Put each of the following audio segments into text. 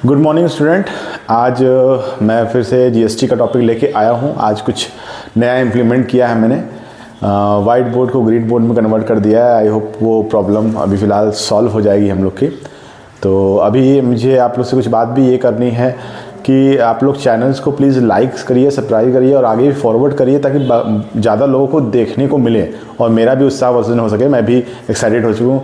Good morning student. आज मैं फिर से जीएसटी का टॉपिक लेके आया हूँ। आज कुछ नया इम्प्लीमेंट किया है मैंने। वाइट बोर्ड को ग्रीन बोर्ड में कन्वर्ट कर दिया है। आई होप वो प्रॉब्लम अभी फ़िलहाल सॉल्व हो जाएगी हम लोग की। तो अभी मुझे आप लोग से कुछ बात भी ये करनी है कि आप लोग चैनल्स को प्लीज़ लाइक्स करिए, सब्सक्राइब करिए और आगे भी फॉरवर्ड करिए ताकि ज़्यादा लोगों को देखने को मिले और मेरा भी उत्साह वर्धन हो सके। मैं भी एक्साइटेड हो चुका हूँ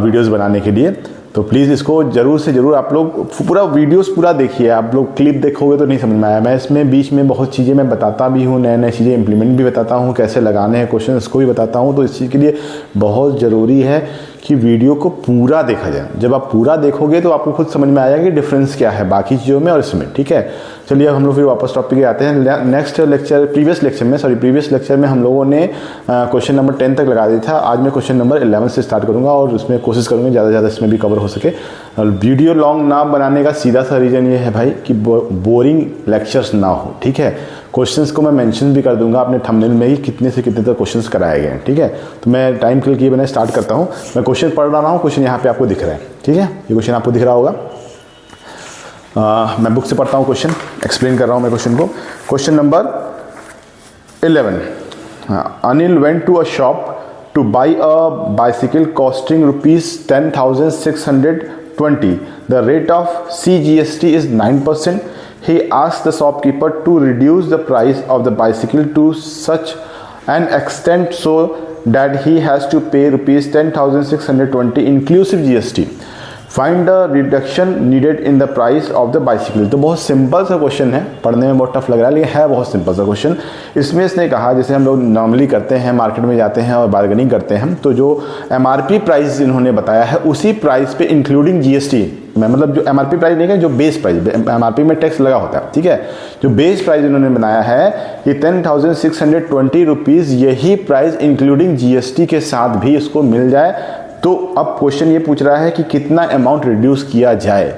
वीडियोस बनाने के लिए। तो प्लीज़ इसको ज़रूर से ज़रूर आप लोग पूरा वीडियोस पूरा देखिए। आप लोग क्लिप देखोगे तो नहीं समझ में आया। मैं इसमें बीच में बहुत चीज़ें मैं बताता भी हूँ, नए नए चीज़ें इंप्लीमेंट भी बताता हूँ, कैसे लगाने हैं क्वेश्चन इसको भी बताता हूँ। तो इस चीज़ के लिए बहुत ज़रूरी है कि वीडियो को पूरा देखा जाए। जब आप पूरा देखोगे तो आपको खुद समझ में आएगा कि डिफरेंस क्या है बाकी चीज़ों में और इसमें। ठीक है, चलिए अब हम लोग फिर वापस टॉपिक पे आते हैं। नेक्स्ट लेक्चर प्रीवियस लेक्चर में हम लोगों ने क्वेश्चन नंबर 10 तक लगा दिया था। आज मैं क्वेश्चन नंबर 11 से स्टार्ट करूंगा और उसमें कोशिश करूंगा ज़्यादा से ज़्यादा इसमें भी कवर हो सके। और वीडियो लॉन्ग ना बनाने का सीधा सा रीज़न ये है भाई कि बोरिंग लेक्चर्स ना हो। ठीक है, क्वेश्चंस को मैं मेंशन भी कर दूंगा अपने थंबनेल में ही कितने से कितने तक क्वेश्चंस कराए गए हैं। ठीक है, तो मैं टाइम किल किए बिना स्टार्ट करता हूँ। मैं क्वेश्चन पढ़ रहा हूँ, क्वेश्चन यहाँ पे आपको दिख रहा है। ठीक है, ये क्वेश्चन आपको दिख रहा होगा। मैं बुक से पढ़ता हूँ, क्वेश्चन एक्सप्लेन कर रहा हूँ मैं क्वेश्चन को। Question number 11। Anil went to a shop to buy a bicycle costing ₹10,620. The rate of CGST is 9%. He asked the shopkeeper to reduce the price of the bicycle to such an extent so that he has to pay ₹10,620 inclusive GST. Find the reduction needed in the price of the bicycle. तो बहुत simple सा question है, पढ़ने में बहुत tough लग रहा है लेकिन है बहुत सिंपल सा क्वेश्चन। इसमें इसने कहा जैसे हम लोग नॉर्मली करते हैं, मार्केट में जाते हैं और बार्गेनिंग करते हैं, तो जो MRP प्राइस इन्होंने बताया है उसी प्राइस पे इंक्लूडिंग GST, मतलब जो MRP प्राइस नहीं है, जो बेस प्राइस, MRP में टैक्स लगा होता है। ठीक है, जो बेस प्राइस इन्होंने बनाया है कि ₹10,620, यही प्राइस इंक्लूडिंग GST के साथ भी इसको मिल जाए। तो अब क्वेश्चन ये पूछ रहा है कि कितना अमाउंट रिड्यूस किया जाए,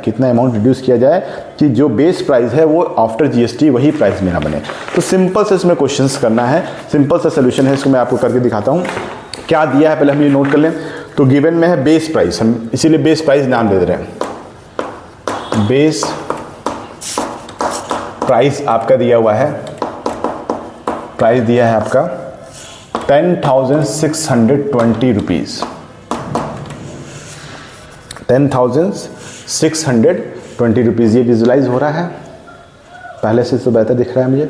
कि जो बेस प्राइस है वो आफ्टर GST वही प्राइस मेरा बने। तो सिंपल से इसमें क्वेश्चंस करना है, सिंपल सा सोल्यूशन है। इसको मैं आपको करके दिखाता हूँ। क्या दिया है पहले हम ये नोट कर लें। तो गिवन में है बेस प्राइस, हम इसीलिए बेस प्राइस नाम दे रहे हैं। बेस प्राइस आपका दिया हुआ है, प्राइस दिया है आपका ₹10,620। 10,620 रुपीज़ ये विजुलाइज हो रहा है, पहले से तो बेहतर दिख रहा है मुझे।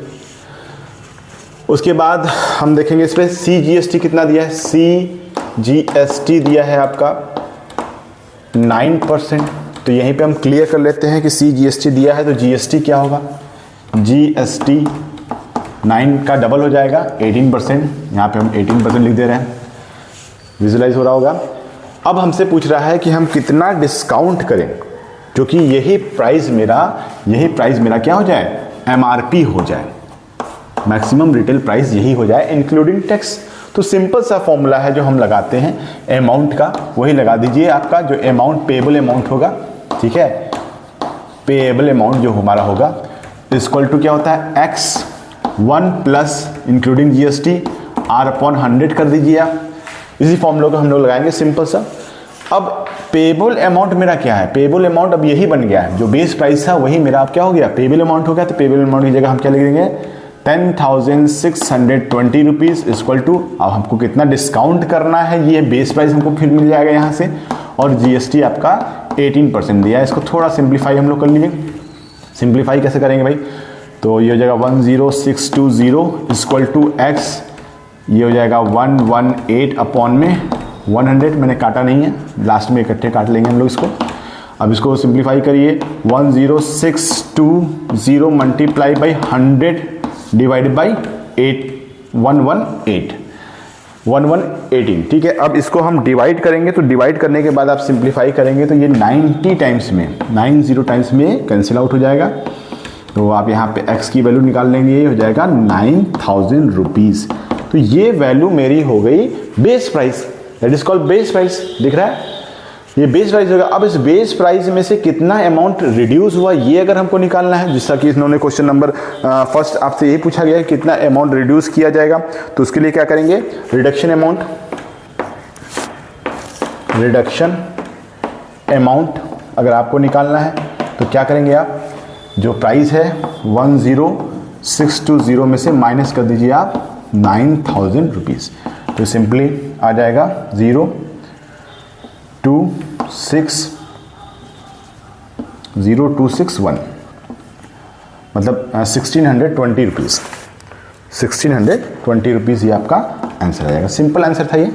उसके बाद हम देखेंगे इस पर CGST कितना दिया है। CGST दिया है आपका 9%। तो यहीं पे हम क्लियर कर लेते हैं कि CGST दिया है तो GST क्या होगा। GST 9 का डबल हो जाएगा 18%। यहाँ पे हम 18% लिख दे रहे हैं, विजुलाइज हो रहा होगा। अब हमसे पूछ रहा है कि हम कितना डिस्काउंट करें जो कि यही प्राइस मेरा क्या हो जाए, MRP हो जाए, मैक्सिमम रिटेल प्राइस यही हो जाए इंक्लूडिंग टैक्स। तो सिंपल सा फॉर्मूला है जो हम लगाते हैं अमाउंट का, वही लगा दीजिए। आपका जो अमाउंट पेएबल अमाउंट होगा, ठीक है, पेएबल अमाउंट जो हमारा होगा इक्वल टू क्या होता है, X1 plus including GST R/100 कर दीजिए आप। इसी फॉर्मूले को हम लोग लगाएंगे सिंपल सा। अब पेएबल अमाउंट मेरा क्या है, पेएबल अमाउंट अब यही बन गया है, जो बेस प्राइस था वही मेरा अब क्या हो गया, पेएबल अमाउंट हो गया। तो पेएबल अमाउंट की जगह हम क्या लिख देंगे, 10,620 रुपीज़ इक्वल टू, अब हमको कितना डिस्काउंट करना है, ये बेस प्राइस हमको फिर मिल जाएगा यहाँ से, और GST आपका 18% दिया है। इसको थोड़ा सिंप्लीफाई हम लोग कर लीजिए। सिंप्लीफाई कैसे करेंगे भाई, तो ये हो जाएगा 10620 इक्वल टू X, ये हो जाएगा 118 अपॉन में 100। मैंने काटा नहीं है, लास्ट में इकट्ठे काट लेंगे हम लोग इसको। अब इसको सिंप्लीफाई करिए, 10620 मल्टीप्लाई बाई 100 डिवाइडेड बाई 1118। ठीक है, अब इसको हम डिवाइड करेंगे। तो डिवाइड करने के बाद आप सिंप्लीफाई करेंगे तो ये 90 टाइम्स में कैंसिल आउट हो जाएगा। तो आप यहाँ पे X की वैल्यू निकाल लेंगे, ये हो जाएगा 9,000 रुपीज़। तो ये वैल्यू मेरी हो गई base price, that is called base price. दिख रहा है, ये बेस प्राइस होगा। अब इस बेस प्राइस में से कितना अमाउंट रिड्यूस हुआ ये अगर हमको निकालना है, जैसा कि इन्होंने क्वेश्चन नंबर फर्स्ट आपसे यही पूछा गया है कितना अमाउंट रिड्यूस किया जाएगा, तो उसके लिए क्या करेंगे, रिडक्शन अमाउंट अगर आपको निकालना है तो क्या करेंगे आप, जो प्राइस है 10620 में से माइनस कर दीजिए आप 9000 रुपीज़। तो सिंपली आ जाएगा 0261, मतलब 1620 रुपीज़। 1620 रुपीज़ ये आपका आंसर आ जाएगा। सिंपल आंसर था ये।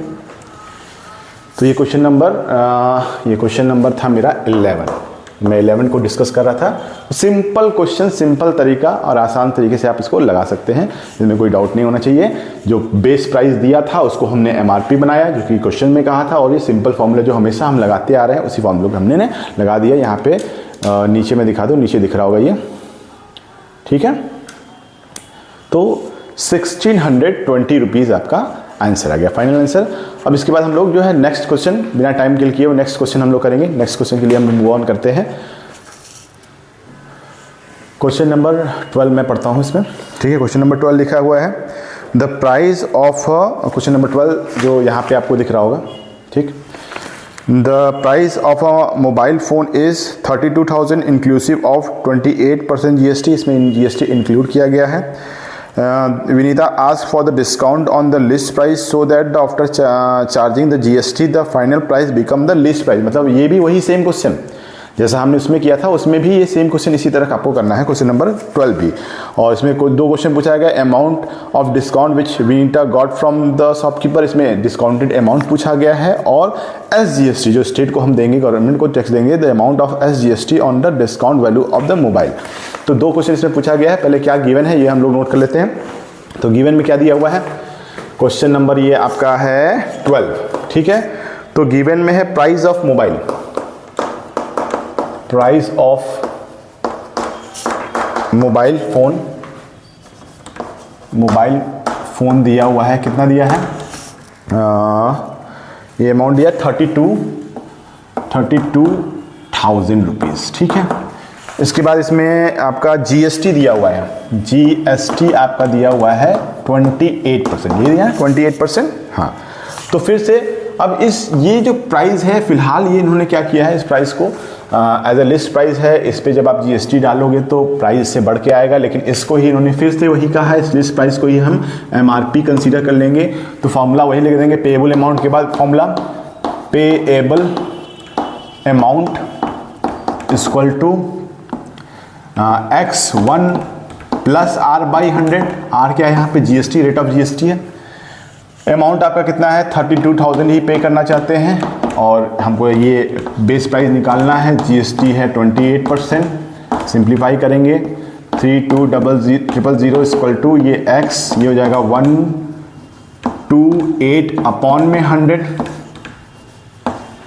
तो ये क्वेश्चन नंबर था मेरा 11। मैं 11 को डिस्कस कर रहा था। सिंपल क्वेश्चन, सिंपल तरीका और आसान तरीके से आप इसको लगा सकते हैं, इसमें कोई डाउट नहीं होना चाहिए। जो बेस प्राइस दिया था उसको हमने एमआरपी बनाया, जो कि क्वेश्चन में कहा था, और ये सिंपल फॉर्मूला जो हमेशा हम लगाते आ रहे हैं उसी फॉर्मूले को हमने लगा दिया। यहाँ पे नीचे में दिखा दो, नीचे दिख रहा होगा ये, ठीक है। तो 1620 रुपीज़ आपका आंसर आ गया, फाइनल आंसर। अब इसके बाद हम लोग जो है नेक्स्ट क्वेश्चन, बिना टाइम किल किए वो नेक्स्ट क्वेश्चन हम लोग करेंगे। नेक्स्ट क्वेश्चन के लिए हम मूव ऑन करते हैं। क्वेश्चन नंबर 12 मैं पढ़ता हूँ इसमें, ठीक है। क्वेश्चन नंबर 12 लिखा हुआ है, the price of, question number 12 जो यहाँ पे आपको दिख रहा होगा, ठीक। The price of a mobile phone is 32,000 inclusive of 28% GST। इसमें GST इंक्लूड किया गया है। Vinita asked for the discount on the list price so that after charging the GST the final price become the list price। मतलब ये भी वही same question जैसा हमने उसमें किया था, उसमें भी ये सेम क्वेश्चन इसी तरह आपको करना है, क्वेश्चन नंबर 12 भी। और इसमें दो क्वेश्चन पूछा गया, amount of discount which Vinita got from the shopkeeper, इसमें डिस्काउंटेड अमाउंट पूछा गया है, और SGST जो स्टेट को हम देंगे, गवर्नमेंट को टैक्स देंगे, the amount of SGST on the discount value of the mobile. तो दो क्वेश्चन इसमें पूछा गया है। पहले क्या गिवन है ये हम लोग नोट कर लेते हैं। तो गिवन में क्या दिया हुआ है, क्वेश्चन नंबर ये आपका है 12, ठीक है। तो गिवन में है price of mobile, price of mobile phone दिया हुआ है, कितना दिया है, ये अमाउंट दिया 32,000 रुपीज़, ठीक है। इसके बाद इसमें आपका GST दिया हुआ है, GST आपका दिया हुआ है 28%, ये दिया है 28%, हाँ। तो फिर से अब ये जो प्राइस है, फिलहाल ये इन्होंने क्या किया है, इस प्राइस को एज अ लिस्ट प्राइस है, इस पे जब आप GST डालोगे तो प्राइस से बढ़ के आएगा, लेकिन इसको ही इन्होंने फिर से वही कहा है, इस लिस्ट प्राइस को ही हम MRP कंसीडर कर लेंगे। तो फॉर्मूला वही लिख देंगे, पेएबल अमाउंट के बाद formula payable amount equal to X1 plus R/100। R क्या है यहाँ पे, GST, रेट ऑफ GST है। अमाउंट आपका कितना है, 32,000 ही पे करना चाहते हैं, और हमको ये बेस प्राइस निकालना है, GST है 28%। सिंप्लीफाई करेंगे, 32,000 इक्वल टू ये X, ये हो जाएगा 128 अपॉन में 100।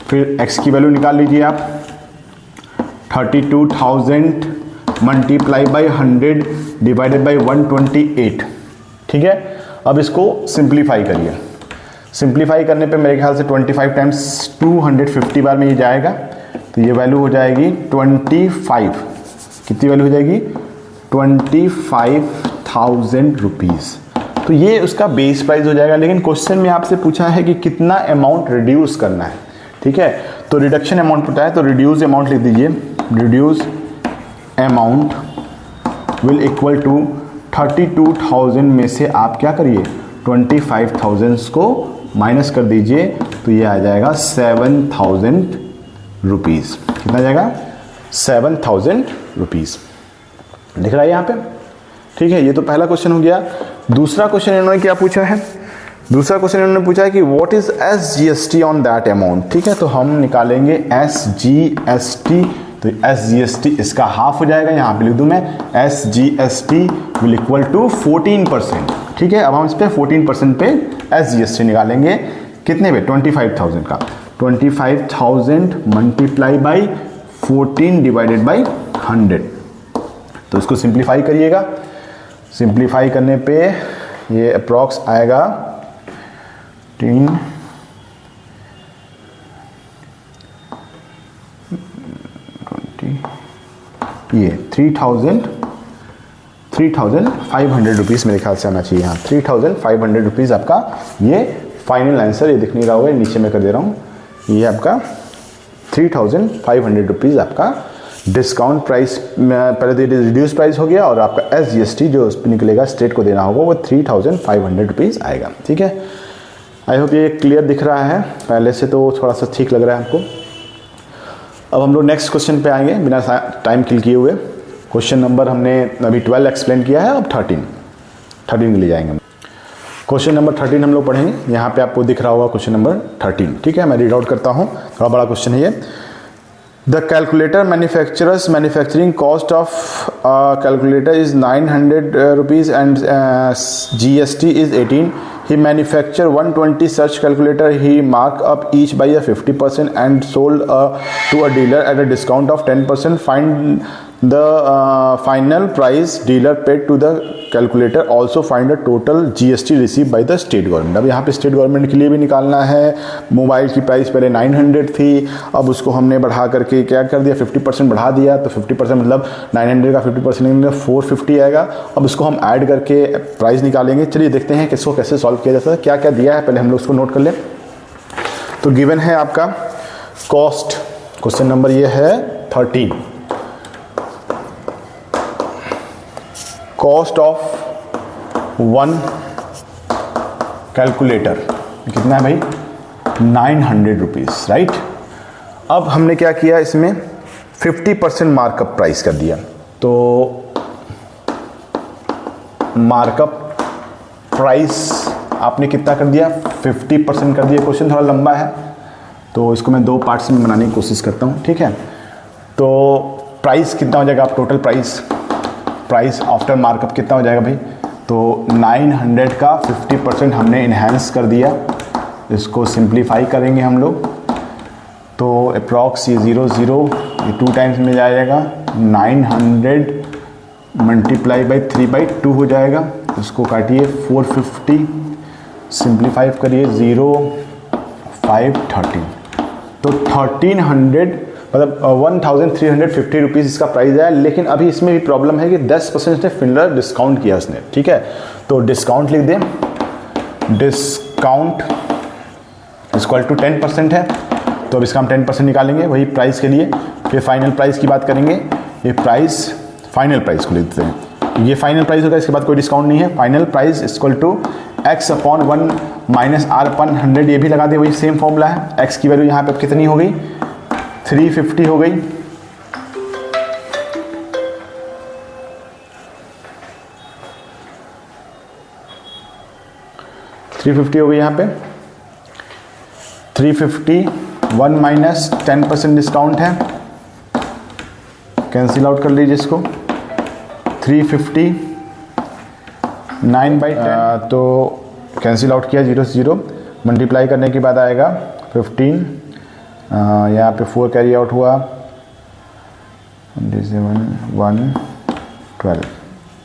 फिर X की वैल्यू निकाल लीजिए आप, 32,000 मल्टीप्लाई बाई 100 डिवाइडेड बाई 128, ठीक है। अब इसको सिंप्लीफाई करिए, सिंप्लीफाई करने पे मेरे ख्याल से 25 टाइम्स 250 बार में ये जाएगा, तो ये वैल्यू हो जाएगी 25, कितनी वैल्यू हो जाएगी, 25,000 रुपीज़। तो ये उसका बेस प्राइस हो जाएगा। लेकिन क्वेश्चन में आपसे पूछा है कि कितना अमाउंट रिड्यूस करना है, ठीक है। तो रिडक्शन अमाउंट पूछा है, तो रिड्यूस अमाउंट लिख दीजिए, reduce amount will equal to 32,000 में से आप क्या करिए, 25,000 को माइनस कर दीजिए, तो ये आ जाएगा 7,000 रुपीज़। कितना आ जाएगा, 7,000 रुपीज़। दिख रहा है यहाँ पे, ठीक है। ये तो पहला क्वेश्चन हो गया। दूसरा क्वेश्चन इन्होंने क्या पूछा है, दूसरा क्वेश्चन इन्होंने पूछा है कि what is SGST on that amount, ठीक है। तो हम निकालेंगे SGST, तो SGST इसका हाफ हो जाएगा, यहाँ पे लिख दूँ मैं, SGST विल इक्वल टू 14%, ठीक है। अब हम इस पर 14% पे SGST निकालेंगे, कितने पे, 25,000 का, 25,000 मल्टीप्लाई बाई 14 डिवाइडेड बाई 100। तो इसको सिंप्लीफाई करिएगा, सिंप्लीफाई करने पे ये अप्रॉक्स आएगा 3 ये 3,500 रुपीज़ मेरे ख्याल से आना चाहिए, यहाँ 3,500 रुपीज़ आपका ये फाइनल आंसर। ये दिख नहीं रहा होगा, नीचे में कर दे रहा हूँ, ये आपका 3,500 रुपीज़ आपका डिस्काउंट प्राइस पहले तो रिड्यूस प्राइस हो गया और आपका SGST जो उस पर निकलेगा स्टेट को देना होगा वो 3,500 रुपीज़ आएगा। ठीक है, आई होप ये क्लियर दिख रहा है, पहले से तो थोड़ा सा ठीक लग रहा है आपको। अब हम लोग नेक्स्ट क्वेश्चन पे आएंगे बिना टाइम किल किए हुए। क्वेश्चन नंबर हमने अभी 12 एक्सप्लेन किया है, अब 13 के लिए जाएंगे। क्वेश्चन नंबर 13 हम लोग पढ़ेंगे। यहाँ पे आपको दिख रहा होगा क्वेश्चन नंबर 13। ठीक है, मैं रीड आउट करता हूँ, थोड़ा बड़ा क्वेश्चन है ये। The calculator manufacturers manufacturing cost of calculator is 900 rupees and GST is 18. He manufactured 120 such calculator. He marked up each by a 50% and sold to a dealer at a discount of 10%. Find the final price dealer paid to the calculator. Also find the total GST received by the state government. अब यहाँ पे state government के लिए भी निकालना है। Mobile की price पहले 900 थी, अब उसको हमने बढ़ा करके क्या कर दिया, 50% बढ़ा दिया। तो 50% मतलब 900 का 50% 450 आएगा। अब उसको हम ऐड करके प्राइस निकालेंगे। चलिए देखते हैं कि इसको कैसे सॉल्व किया जाता है, क्या क्या दिया है, पहले हम लोग उसको नोट कर लें। तो गिवन है आपका कॉस्ट, क्वेश्चन नंबर ये है 13। कॉस्ट ऑफ वन कैलकुलेटर कितना है भाई, 900 रुपीज़, राइट। अब हमने क्या किया, इसमें 50% मार्कअप प्राइस कर दिया। तो मार्कअप प्राइस आपने कितना कर दिया, 50% कर दिया। क्वेश्चन थोड़ा लंबा है तो इसको मैं 2 पार्ट्स में बनाने की कोशिश करता हूँ। ठीक है, तो प्राइस कितना हो जाएगा, आप टोटल प्राइस आफ्टर मार्कअप कितना हो जाएगा भाई, तो 900 का 50% हमने इन्हेंस कर दिया। इसको सिंप्लीफाई करेंगे हम लोग तो अप्रॉक्स ये 0 ये 2 टाइम्स में जाएगा, 900 मल्टीप्लाई बाई 3/2 हो जाएगा। इसको काटिए 450, सिंप्लीफाई करिए 0 5 13, तो 1300 मतलब 1350 रुपीज़ इसका प्राइस है। लेकिन अभी इसमें भी प्रॉब्लम है कि 10% ने फिलर डिस्काउंट किया उसने। ठीक है, तो डिस्काउंट लिख दें, डिस्काउंट इक्वल टू 10% है। तो अब इसका हम 10% निकालेंगे वही प्राइस के लिए। फिर फाइनल प्राइस की बात करेंगे, ये प्राइस फाइनल प्राइस को लिखते हैं, ये फाइनल प्राइस होगा, इसके बाद कोई डिस्काउंट नहीं है। Final price equal to x/1 minus r/100, ये भी लगा दे, वही सेम फॉर्मूला है। x की वैल्यू यहाँ पे कितनी हो गई, 350 हो गई। हो गई यहाँ पे 350, 1 माइनस 10% डिस्काउंट है, कैंसिल आउट कर लीजिए इसको। 350 9/10 तो कैंसिल आउट किया, 0 से 0 मल्टीप्लाई करने के बाद आएगा 15, यहाँ पे 4 कैरी आउट हुआ, 27 1 12।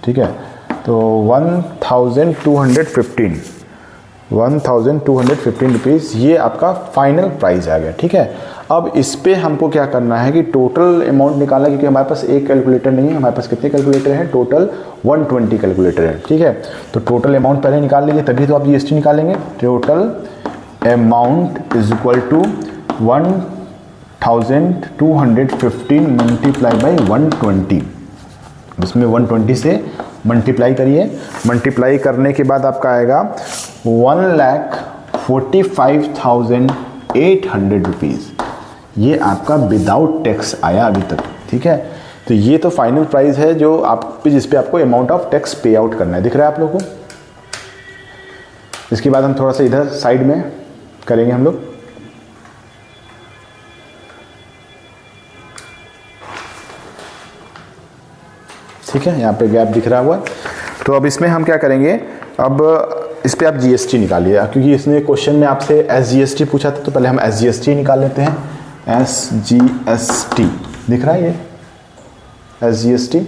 ठीक है, तो 1215 रुपीज़ ये आपका फाइनल प्राइस आ गया। ठीक है, अब इस पे हमको क्या करना है कि टोटल अमाउंट निकालना, क्योंकि हमारे पास एक कैलकुलेटर नहीं है, हमारे पास कितने कैलकुलेटर हैं, टोटल 120 कैलकुलेटर है। ठीक है, तो टोटल अमाउंट पहले निकाल लीजिए, तभी तो आप GST निकालेंगे। Total amount is equal to 1215 multiply by 120, इसमें 120 से मल्टीप्लाई करिए। मल्टीप्लाई करने के बाद आपका आएगा 1,45,800 रुपीज़, ये आपका विदाउट टैक्स आया अभी तक। ठीक है, तो ये तो फाइनल प्राइस है जो आप जिस पे आपको अमाउंट ऑफ टैक्स पे आउट करना है, दिख रहा है आप लोगों को। इसके बाद हम थोड़ा सा इधर साइड में करेंगे हम लोग। ठीक है, यहाँ पे गैप दिख रहा हुआ। तो अब इसमें हम क्या करेंगे, अब इस पे आप GST निकालिए, क्योंकि इसने क्वेश्चन में आपसे SGST पूछा था, तो पहले हम SGST निकाल लेते हैं। SGST दिख रहा है ये SGST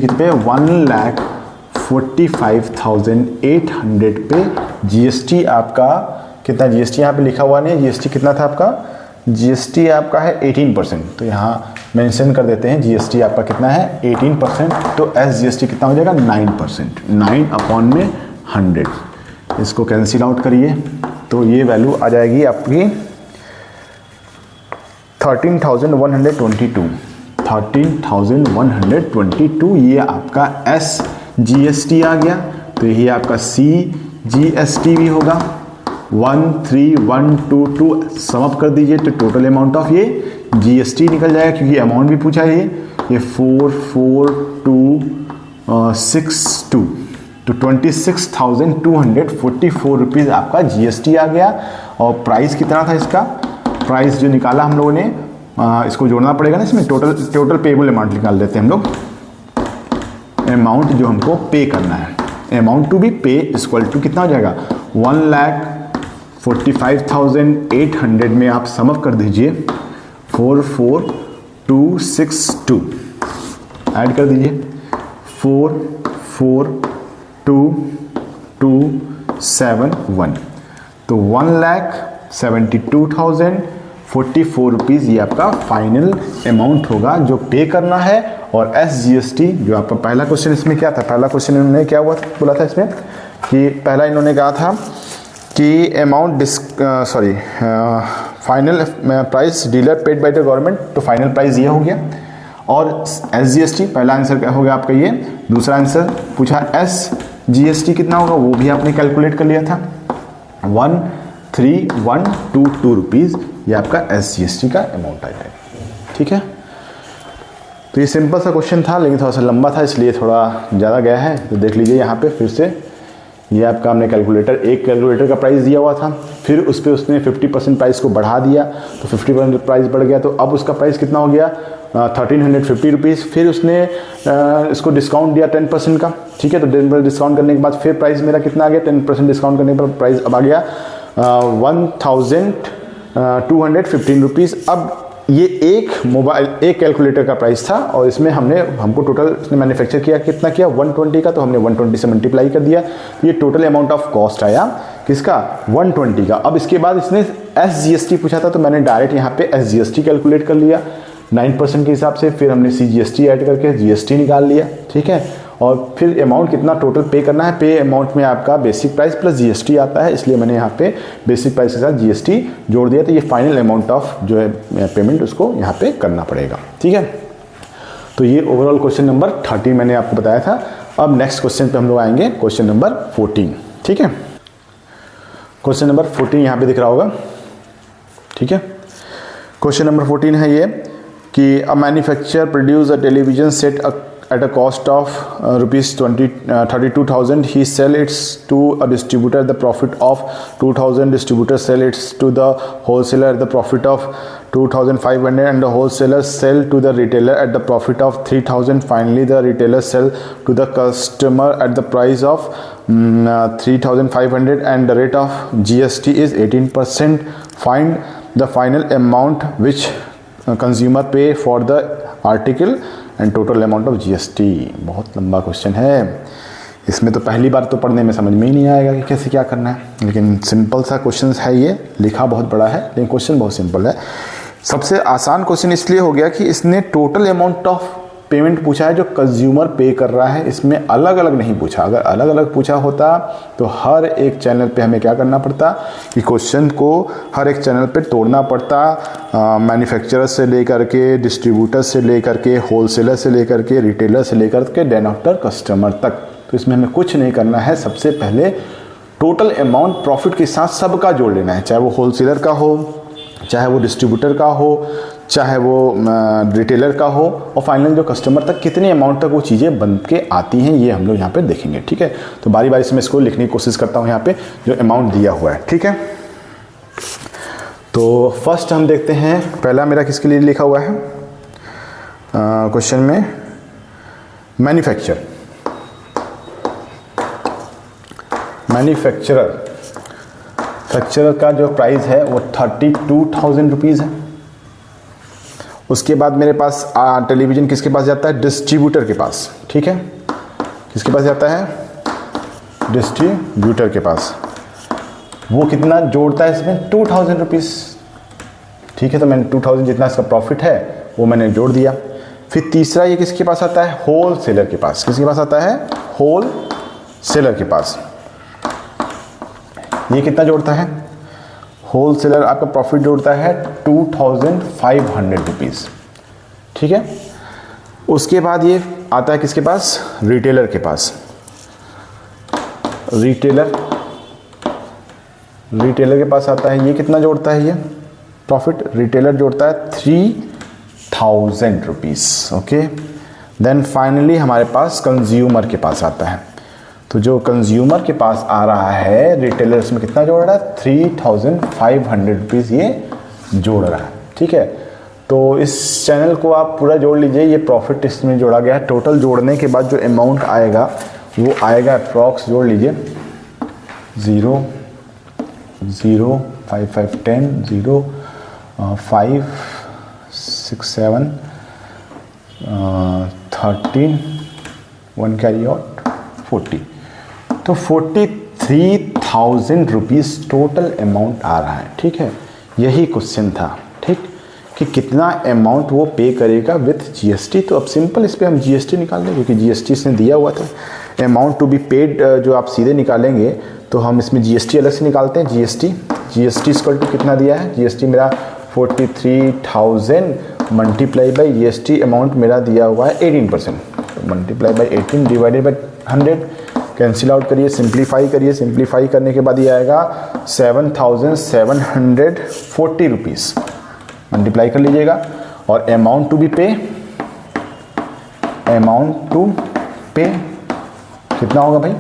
कितने पे, 1,45,800 पे GST आपका कितना, GST यहाँ पे लिखा हुआ नहीं है, GST कितना था आपका, GST आपका है 18%, तो यहाँ मेंशन कर देते हैं GST आपका कितना है 18%, तो SGST कितना हो जाएगा 9%, 9/100। इसको कैंसिल आउट करिए तो ये वैल्यू आ जाएगी आपकी 13,122 ये आपका SGST आ गया, तो ये आपका CGST भी होगा। 13,122 सम अप कर दीजिए तो टोटल अमाउंट ऑफ ये GST निकल जाएगा, क्योंकि अमाउंट भी पूछा है ये 44262, तो 26,244 रुपीज़ आपका GST आ गया। और प्राइस कितना था इसका, प्राइस जो निकाला हम लोगों ने, इसको जोड़ना पड़ेगा ना इसमें, टोटल पेबल अमाउंट निकाल लेते हैं हम लोग। अमाउंट जो हमको पे करना है, अमाउंट टू बी पे इक्वल टू कितना हो जाएगा, 1,45,800 में आप सम अप कर दीजिए 44262, ऐड कर दीजिए 44271, तो 1,72,044 रुपीज़ ये आपका फाइनल अमाउंट होगा जो पे करना है। और SGST जो आपका पहला क्वेश्चन इसमें क्या था, पहला क्वेश्चन इन्होंने क्या बोला था इसमें कि पहला इन्होंने कहा था कि amount final price dealer paid by the government, तो फाइनल प्राइस ये हो गया। और SGST पहला आंसर क्या हो गया आपका ये, दूसरा आंसर पूछा SGST कितना होगा, वो भी आपने कैलकुलेट कर लिया था, 13,122 रुपीज़ ये आपका SGST का अमाउंट आ जाएगा। ठीक है, तो ये सिंपल सा क्वेश्चन था, लेकिन थोड़ा सा लंबा था इसलिए थोड़ा ज़्यादा गया है। तो देख लीजिए यहाँ पे फिर से, ये आपका हमने एक कैलकुलेटर का प्राइस दिया हुआ था, फिर उस पर उसने 50% प्राइस को बढ़ा दिया, तो 50% प्राइस बढ़ गया, तो अब उसका प्राइस कितना हो गया 1350 रुपीज़। फिर उसने इसको डिस्काउंट दिया 10% का, ठीक है, तो 10% डिस्काउंट करने के बाद फिर प्राइस मेरा कितना आ गया, 10% डिस्काउंट करने पर प्राइस अब आ गया 1,215 रुपीज़। अब ये एक कैलकुलेटर का प्राइस था, और इसमें हमको टोटल इसने मैन्युफैक्चर किया कितना किया 120 का, तो हमने 120 से मल्टीप्लाई कर दिया, ये टोटल अमाउंट ऑफ कॉस्ट आया किसका 120 का। अब इसके बाद इसने SGST पूछा था, तो मैंने डायरेक्ट यहाँ पे SGST कैलकुलेट कर लिया 9% के हिसाब से, फिर हमने CGST ऐड करके GST निकाल लिया, ठीक है। और फिर अमाउंट कितना टोटल पे करना है, पे अमाउंट में आपका बेसिक प्राइस प्लस GST आता है, इसलिए मैंने यहाँ पे बेसिक प्राइस के साथ GST जोड़ दिया, तो ये फाइनल अमाउंट ऑफ जो है पेमेंट उसको यहाँ पे करना पड़ेगा, ठीक है। तो ये ओवरऑल क्वेश्चन नंबर 30 मैंने आपको बताया था। अब नेक्स्ट क्वेश्चन पे हम लोग आएंगे, क्वेश्चन नंबर 14, ठीक है। क्वेश्चन नंबर 14 यहाँ पे दिख रहा होगा, ठीक है। क्वेश्चन नंबर 14 है ये कि a manufacturer produce a television set at a cost of rupees 32,000. He sell it to a distributor at the profit of 2,000. Distributor sell it to the wholesaler at the profit of 2,500, and the wholesaler sell to the retailer at the profit of 3,000. Finally, the retailer sell to the customer at the price of 3,500, and the rate of GST is 18%. Find the final amount which consumer pay for the article and total amount of GST। बहुत लंबा question है, इसमें तो पहली बार तो पढ़ने में समझ में ही नहीं आएगा कि कैसे क्या करना है, लेकिन सिंपल सा क्वेश्चन है ये, लिखा बहुत बड़ा है लेकिन क्वेश्चन बहुत सिंपल है। सबसे आसान क्वेश्चन इसलिए हो गया कि इसने टोटल अमाउंट ऑफ पेमेंट पूछा है जो कंज्यूमर पे कर रहा है, इसमें अलग अलग नहीं पूछा। अगर अलग अलग पूछा होता तो हर एक चैनल पे हमें क्या करना पड़ता कि क्वेश्चन को हर एक चैनल पे तोड़ना पड़ता, मैन्युफैक्चरर से लेकर के, डिस्ट्रीब्यूटर से लेकर के, होलसेलर से लेकर के, रिटेलर से लेकर के, देन आफ्टर कस्टमर तक। तो इसमें हमें कुछ नहीं करना है, सबसे पहले टोटल अमाउंट प्रॉफिट के साथ सबका जोड़ लेना है, चाहे वो होलसेलर का हो, चाहे वो डिस्ट्रीब्यूटर का हो, चाहे वो रिटेलर का हो, और फाइनल जो कस्टमर तक कितने अमाउंट तक वो चीज़ें बन के आती हैं, ये हम लोग यहाँ पे देखेंगे, ठीक है। तो बारी बारी से मैं इसको लिखने की कोशिश करता हूँ यहाँ पे जो अमाउंट दिया हुआ है, ठीक है। तो फर्स्ट हम देखते हैं, पहला मेरा किसके लिए लिखा हुआ है क्वेश्चन में, मैन्युफैक्चरर का जो प्राइस है वो 32,000 रुपीज़ है। उसके बाद मेरे पास टेलीविज़न किसके पास जाता है, डिस्ट्रीब्यूटर के पास, ठीक है। किसके पास जाता है, डिस्ट्रीब्यूटर के पास। वो कितना जोड़ता है इसमें, 2,000 रुपीज़, ठीक है। तो मैंने 2,000 जितना इसका प्रॉफिट है वो मैंने जोड़ दिया। फिर तीसरा ये किसके पास आता है, होल सेलर के पास। किसके पास आता है, होल सेलर के पास। ये कितना जोड़ता है, होल सेलर आपका प्रॉफिट जोड़ता है 2500 रुपीज़, ठीक है। उसके बाद ये आता है किसके पास, रिटेलर के पास। रिटेलर के पास आता है, ये कितना जोड़ता है ये प्रॉफिट, रिटेलर जोड़ता है 3000 रुपीज़, ओके। देन फाइनली हमारे पास कंज्यूमर के पास आता है, तो जो कंज्यूमर के पास आ रहा है रिटेलर, इसमें कितना जोड़ रहा है 3500 रुपीज़ ये जोड़ रहा है, ठीक है। तो इस चैनल को आप पूरा जोड़ लीजिए, ये प्रॉफिट इसमें जोड़ा गया है। टोटल जोड़ने के बाद जो अमाउंट आएगा वो आएगा अप्रॉक्स, जोड़ लीजिए 0 0 5 5 10 0 5 6 7 13 1 कैरी आउट 40, तो 43,000 रुपीज़ टोटल अमाउंट आ रहा है, ठीक है। यही क्वेश्चन था, ठीक, कि कितना अमाउंट वो पे करेगा विथ जीएसटी। तो अब सिंपल इस पर हम जीएसटी निकाल लें, क्योंकि जीएसटी इसने दिया हुआ था। अमाउंट टू बी पेड जो आप सीधे निकालेंगे तो हम इसमें जीएसटी अलग से निकालते हैं। जीएसटी इक्वल टू कितना दिया है, जीएसटी मेरा 43,000 मल्टीप्लाई बाई जीएसटी अमाउंट मेरा दिया हुआ है 18%, multiply by 18 divided by 100, cancel out करिए, सिंप्लीफाई करिए। सिंप्लीफाई करने के बाद ये आएगा 7,740 रुपीज़, मल्टीप्लाई कर लीजिएगा। और अमाउंट टू बी पे, अमाउंट टू पे कितना होगा भाई,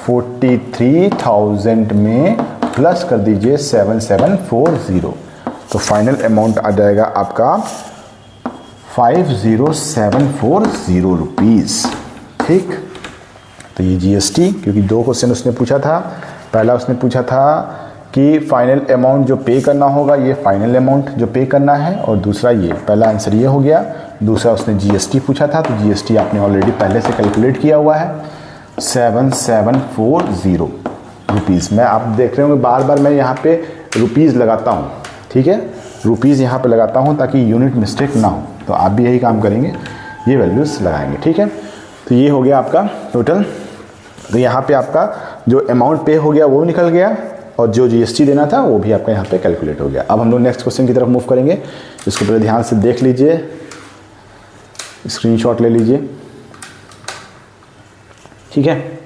43,000 में प्लस कर दीजिए 7740, तो फाइनल अमाउंट आ जाएगा आपका 50,740 रुपीज़, ठीक। तो ये जीएसटी, क्योंकि दो क्वेश्चन उसने पूछा था। पहला उसने पूछा था कि फाइनल अमाउंट जो पे करना होगा, ये फाइनल अमाउंट जो पे करना है, और दूसरा ये, पहला आंसर ये हो गया। दूसरा उसने जीएसटी पूछा था, तो जीएसटी आपने ऑलरेडी पहले से कैलकुलेट किया हुआ है 7740 रुपीज़। मैं आप देख रहे होंगे बार बार मैं यहाँ पे रुपीज़ लगाता हूँ, ठीक है, रुपीज़ यहाँ पे लगाता हूँ ताकि यूनिट मिस्टेक ना हो। तो आप भी यही काम करेंगे, ये वैल्यूज़ लगाएंगे, ठीक है। तो ये हो गया आपका टोटल। तो यहाँ पे आपका जो अमाउंट पे हो गया वो निकल गया, और जो जीएसटी देना था वो भी आपका यहाँ पे कैलकुलेट हो गया। अब हम लोग नेक्स्ट क्वेश्चन की तरफ मूव करेंगे। इसको पहले ध्यान से देख लीजिए, स्क्रीनशॉट ले लीजिए, ठीक है।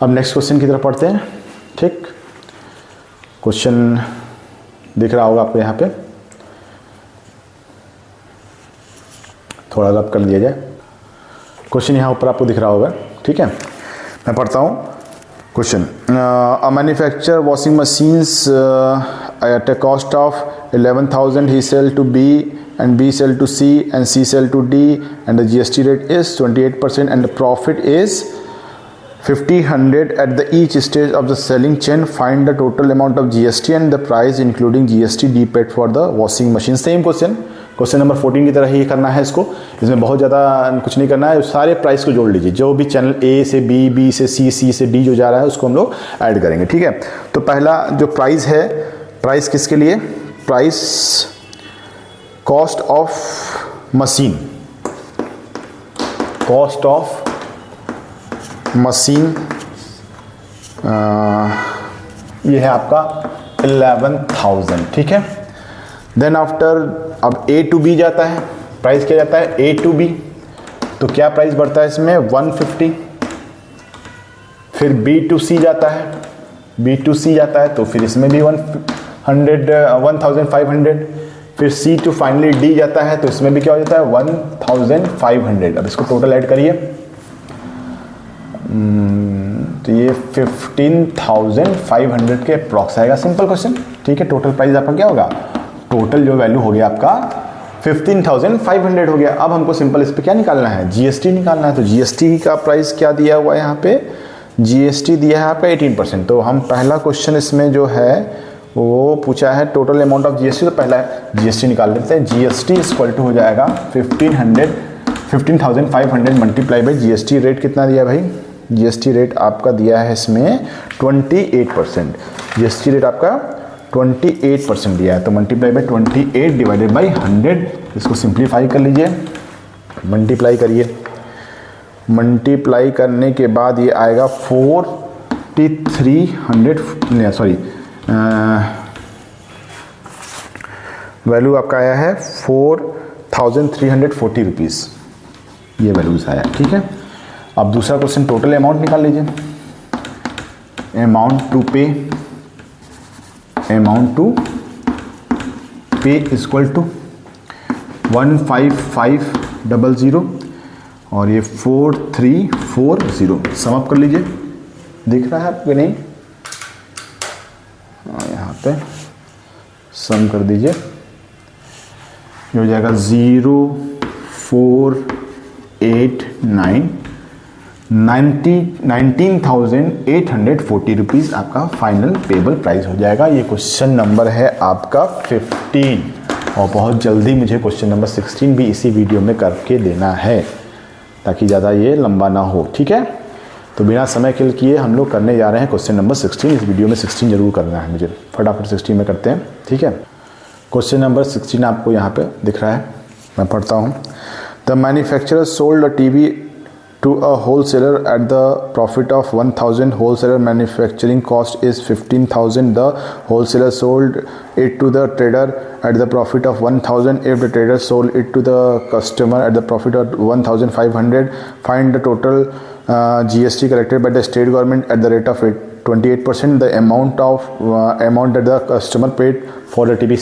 अब नेक्स्ट क्वेश्चन की तरफ पढ़ते हैं, ठीक। क्वेश्चन दिख रहा होगा आपको यहाँ पे, थोड़ा रब कर दिया जाए। क्वेश्चन यहाँ ऊपर आपको दिख रहा होगा, ठीक है। मैं पढ़ता हूँ question. A manufacture washing machines at a cost of 11,000 he sell to B and B sell to C and C sell to D and the GST rate is 28% and the profit is 1,500 at the each stage of the selling chain. Find the total amount of GST and the price including GST D paid for the washing machine. Same question number 14 की तरह ही करना है इसको। इसमें बहुत ज़्यादा कुछ नहीं करना है, सारे प्राइस को जोड़ लीजिए। जो भी चैनल ए से बी, बी से सी, सी से डी जो जा रहा है उसको हम लोग ऐड करेंगे, ठीक है। तो पहला जो प्राइस है, प्राइस किसके लिए, price cost of machine, cost of machine ये है आपका 11,000, ठीक है। देन आफ्टर अब ए टू बी जाता है, प्राइस क्या जाता है ए टू बी, तो क्या प्राइस बढ़ता है इसमें 150। फिर बी टू सी जाता है, बी टू सी जाता है तो फिर इसमें भी 1,500। फिर सी टू फाइनली डी जाता है तो इसमें भी क्या हो जाता है 1,500। अब इसको टोटल ऐड करिए, तो ये 15,500 के अप्रॉक्स आएगा। सिंपल क्वेश्चन, ठीक है। टोटल प्राइस आपका क्या होगा, टोटल जो वैल्यू हो गया आपका 15,500 हो गया। अब हमको सिंपल इस पे क्या निकालना है, जीएसटी निकालना है। तो जीएसटी का प्राइस क्या दिया हुआ है यहाँ पे, जीएसटी दिया है आपका 18%। तो हम पहला क्वेश्चन इसमें जो है वो पूछा है टोटल अमाउंट ऑफ जीएसटी, तो पहला जीएसटी निकाल लेते हैं। जीएसटी इक्वल टू हो जाएगा 15,500 मल्टीप्लाई बाई जीएसटी रेट कितना दिया है भाई, जीएसटी रेट आपका दिया है इसमें 28%। जीएसटी रेट आपका 28% दिया है, तो मल्टीप्लाई बाई 28 डिवाइडेड बाई 100। इसको सिंप्लीफाई कर लीजिए, मल्टीप्लाई करिए। मल्टीप्लाई करने के बाद ये आएगा 4,300, सॉरी वैल्यू आपका आया है 4340 रुपीज़, ये वैल्यूज़ आया। ठीक है, अब दूसरा क्वेश्चन, टोटल अमाउंट निकाल लीजिए। अमाउंट टू पे इक्वल टू 15500 और ये 4340, सम अप कर लीजिए। दिख रहा है आपको नहीं? यहाँ पे सम कर दीजिए, ये हो जाएगा 19,840 रुपीज़ आपका फाइनल पेबल प्राइस हो जाएगा। ये क्वेश्चन नंबर है आपका 15 और बहुत जल्दी मुझे क्वेश्चन नंबर 16 भी इसी वीडियो में करके देना है ताकि ज़्यादा ये लंबा ना हो। ठीक है, तो बिना समय किल किए हम लोग करने जा रहे हैं क्वेश्चन नंबर 16। इस वीडियो में 16 जरूर करना है मुझे, फटाफट 16 में करते हैं। ठीक है, क्वेश्चन नंबर 16 आपको यहाँ पे दिख रहा है, मैं पढ़ता हूँ। The manufacturer sold a TV to a wholesaler at the profit of 1000. Wholesaler manufacturing cost is 15,000. The wholesaler sold it to the trader at the profit of 1000. If the trader sold it to the customer at the profit of 1500, find the total GST collected by the state government at the rate of 28%. The amount that the customer paid for the TV.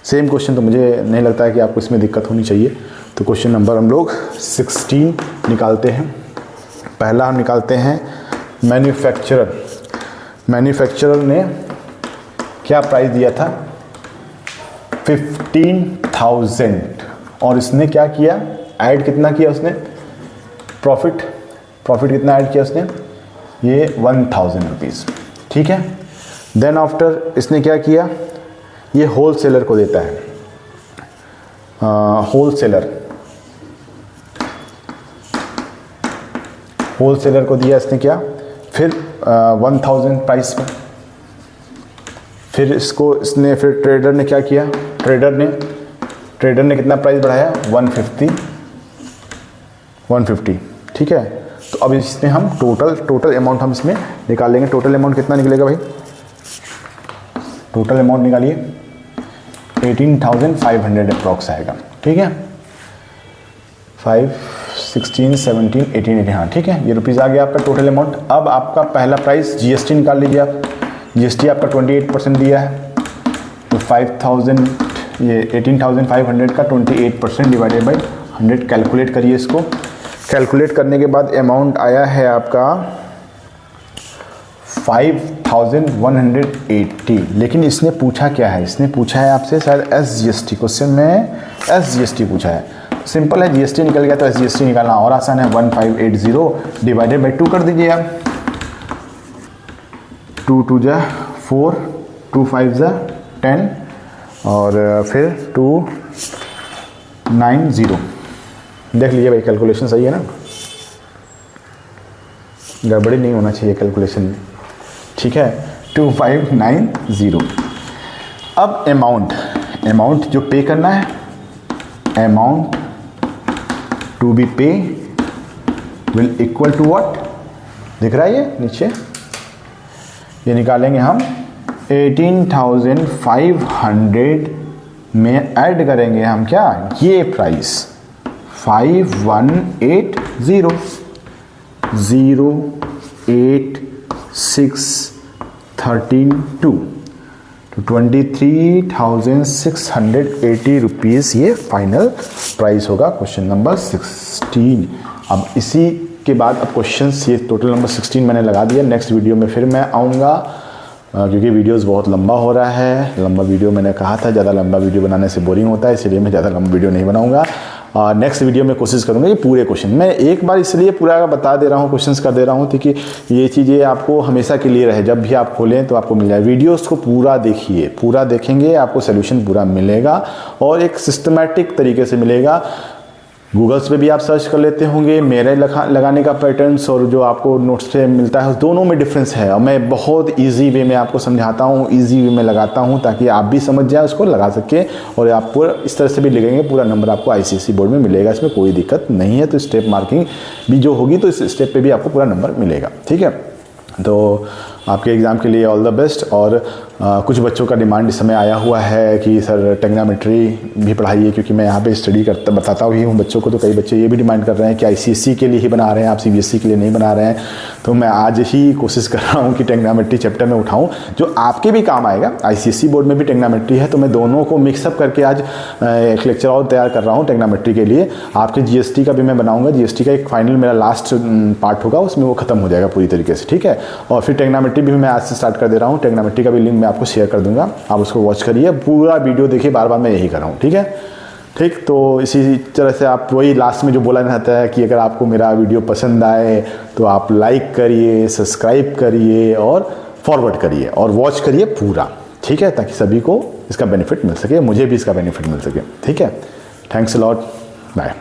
Same question तो मुझे नहीं लगता है कि आपको इसमें दिक्कत होनी चाहिए। तो क्वेश्चन नंबर हम लोग 16 निकालते हैं। पहला हम निकालते हैं मैन्युफैक्चरर ने क्या प्राइस दिया था? 15,000 और इसने क्या किया? ऐड कितना किया उसने? प्रॉफिट कितना ऐड किया उसने? ये 1000 रुपीज़। ठीक है, देन आफ्टर इसने क्या किया? ये होलसेलर को देता है। होलसेलर को दिया इसने क्या? फिर 1000 प्राइस में। फिर इसने फिर ट्रेडर ने क्या किया? ट्रेडर ने कितना प्राइस बढ़ाया? 150। ठीक है, तो अब इसमें हम टोटल अमाउंट हम इसमें निकालेंगे। टोटल अमाउंट कितना निकलेगा भाई? टोटल अमाउंट निकालिए, 18,500 अप्रॉक्स आएगा। ठीक है, 5, 16, 17, 18, हाँ ठीक है, ये रुपीज़ आ गया आपका टोटल अमाउंट। अब आपका पहला प्राइस जीएसटी निकाल लीजिए आप। जीएसटी आपका 28% दिया है, तो 5,000 ये 18,500 का 28% डिवाइडेड बाई 100 कैलकुलेट करिए इसको। कैलकुलेट करने के बाद अमाउंट आया है आपका 5,180। लेकिन इसने पूछा क्या है? इसने पूछा है आपसे शायद SGST। क्वेश्चन में SGST पूछा है। सिंपल है, जीएसटी निकल गया तो SGST निकालना और आसान है। 1580 डिवाइडेड बाई 2 कर दीजिए आप। 2 2 जा 4, 2 5 जा 10 और फिर 290। देख लीजिए भाई, कैलकुलेशन सही है ना? गड़बड़ी नहीं होना चाहिए कैलकुलेशन में। ठीक है, 2590। अब अमाउंट जो पे करना है, अमाउंट टू बी पे विल इक्वल टू व्हाट? दिख रहा है ये नीचे? ये निकालेंगे हम 18,500 में ऐड करेंगे हम क्या? ये प्राइस 5180 08632 तो 23,680 रुपीज़ ये फाइनल प्राइस होगा क्वेश्चन नंबर 16। अब इसी के बाद अब क्वेश्चंस ये टोटल नंबर 16 मैंने लगा दिया। नेक्स्ट वीडियो में फिर मैं आऊँगा क्योंकि वीडियोस बहुत लंबा हो रहा है। लंबा वीडियो मैंने कहा था, ज़्यादा लंबा वीडियो बनाने से बोरिंग होता है, इसलिए मैं ज़्यादा लंबा वीडियो नहीं बनाऊँगा। नेक्स्ट वीडियो में कोशिश करूँगा ये पूरे क्वेश्चन मैं एक बार इसलिए पूरा बता दे रहा हूँ, क्वेश्चंस कर दे रहा हूँ ताकि ये चीज़ें आपको हमेशा के लिए रहे। जब भी आप खोलें तो आपको मिल जाए। वीडियोस को पूरा देखिए, पूरा देखेंगे आपको सोल्यूशन पूरा मिलेगा और एक सिस्टमैटिक तरीके से मिलेगा। गूगल्स पे भी आप सर्च कर लेते होंगे। मेरे लगाने का पैटर्न्स और जो आपको नोट्स से मिलता है दोनों में डिफरेंस है और मैं बहुत इजी वे में आपको समझाता हूँ, इजी वे में लगाता हूँ ताकि आप भी समझ जाए, उसको लगा सके और आप पूरा इस तरह से भी लिखेंगे पूरा नंबर आपको ICSE बोर्ड में मिलेगा। इसमें कोई दिक्कत नहीं है। तो स्टेप मार्किंग भी जो होगी तो इस स्टेप पे भी आपको पूरा नंबर मिलेगा। ठीक है, तो आपके एग्ज़ाम के लिए ऑल द बेस्ट। और कुछ बच्चों का डिमांड इस समय आया हुआ है कि सर टेग्नोमेट्री भी पढ़ाइए, क्योंकि मैं यहाँ पे स्टडी करता बताता ही हूँ बच्चों को। तो कई बच्चे ये भी डिमांड कर रहे हैं कि ICSE के लिए ही बना रहे हैं आप, CBSE के लिए नहीं बना रहे हैं। तो मैं आज ही कोशिश कर रहा हूँ कि टेग्नोमेट्री चैप्टर में उठाऊँ जो आपके भी काम आएगा। ICSE बोर्ड में भी टेग्नोमेट्री है, तो मैं दोनों को मिक्सअप करके आज एक लेक्चर और तैयार कर रहा हूँ टेग्नोमेट्री के लिए। आपके GST का भी मैं बनाऊँगा, GST का एक फाइनल मेरा लास्ट पार्ट होगा, उसमें वो खत्म हो जाएगा पूरी तरीके से, ठीक है। और फिर टेग्नोमेट्री भी मैं आज से स्टार्ट कर दे रहा हूँ। टेग्नोमेट्री का भी लिंक मैं आपको शेयर कर दूंगा, आप उसको वॉच करिए, पूरा वीडियो देखिए, बार बार मैं यही कर रहा हूँ, ठीक है। ठीक, तो इसी तरह से आप वही लास्ट में जो बोला जाता है कि अगर आपको मेरा वीडियो पसंद आए तो आप लाइक करिए, सब्सक्राइब करिए और फॉरवर्ड करिए और वॉच करिए पूरा, ठीक है, ताकि सभी को इसका बेनिफिट मिल सके, मुझे भी इसका बेनिफिट मिल सके, ठीक है। Thanks a lot, bye.